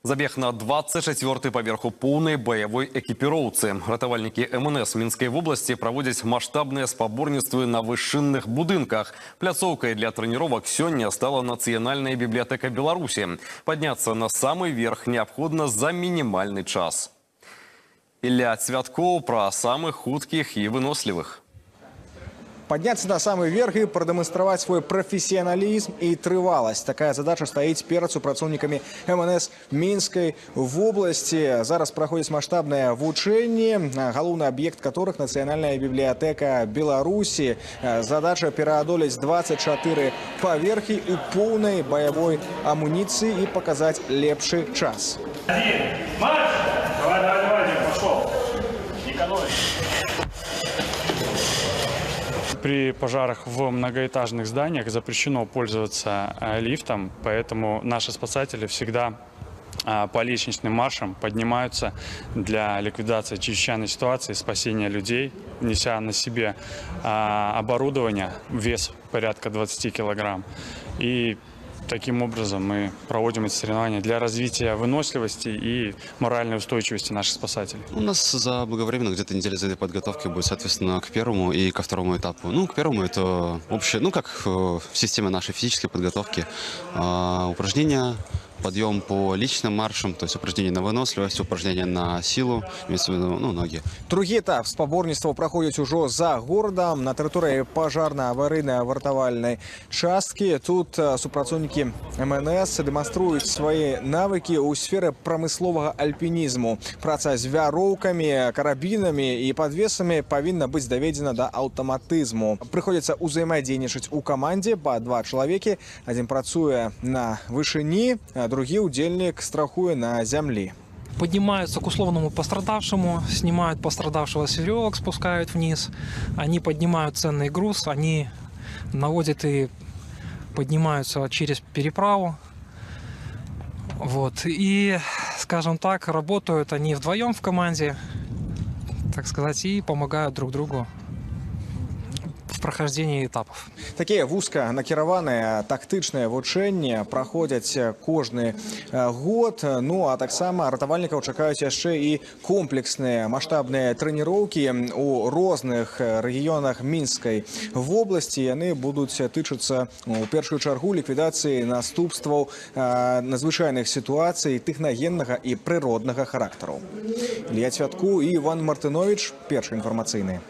Забег на 24-й паверху поўнай баявой экіпіроўцы. Ратавальнікі МНС Мінскай вобласці праводзяць маштабныя спаборніцтвы на вышынных будынках. Пляцоўкай для трэніровак сёння стала Нацыянальная бібліятэка Беларусі. Падняцца на самы верх неабходна за мінімальны час. Ілля Цвяткоў пра самых хуткіх і вынослівых. Подняться на самый верх и продемонстрировать свой профессионализм и трывалость. Такая задача стоит перед супрацоўнікамі МНС Минской области. Зараз проходит масштабное вучение, галоўны объект которых Национальная библиотека Беларуси. Задача пераадолець 24 паверхи у полной боевой амуниции и показать лепшы час. Один, марш! Давай, пошел. Николай. При пожарах в многоэтажных зданиях запрещено пользоваться лифтом, поэтому наши спасатели всегда по лестничным маршам поднимаются для ликвидации чрезвычайной ситуации, спасения людей, неся на себе оборудование, вес порядка 20 килограмм. И таким образом мы проводим эти соревнования для развития выносливости и моральной устойчивости наших спасателей. У нас заблаговременно где-то неделя за этой подготовки будет, соответственно, к первому и ко второму этапу. К первому это общее, как в системе нашей физической подготовки, упражнения, подъем по личным маршам, то есть упражнения на выносливость, упражнения на силу, имеется в виду, ноги. Другі этап спаборніцтва праходзіць ужо за горадам на тэрыторыі пажарна-аварыйнай вартавальнай часткі. Тут супрацоўнікі МНС дэманструюць свае навыкі ў сферы прамысловага альпінізму. Праца з вяроўкамі, карабінамі і падвесамі павінна быць даведзена да аўтаматызму. Прыходзіцца ўзаемадзейнічаць у камандзе па 2 чалавекі. Адзін працуе на вышыні, другі удзельнік страхуе на земле. Поднимаются к условному пострадавшему, снимают пострадавшего с веревок, спускают вниз. Они поднимают ценный груз, они наводят и поднимаются через переправу. И, скажем так, работают они вдвоем в команде, так сказать, и помогают друг другу в прохождении этапов. Такие вузканакіраваныя тактычныя вучэнні праходзяць кожны год. А таксама ратавальнікаў чакаюць яшчэ і комплексныя маштабныя трэніроўкі у розных рэгіёнах Мінскай вобласці. Яны будуць тычыцца у першую чаргу ліквідацыі наступстваў надзвычайных сітуацый тэхнагеннага і прыроднага характару. Ілля Цвяткоў і Іван Мартынович, Першы інфармацыйны.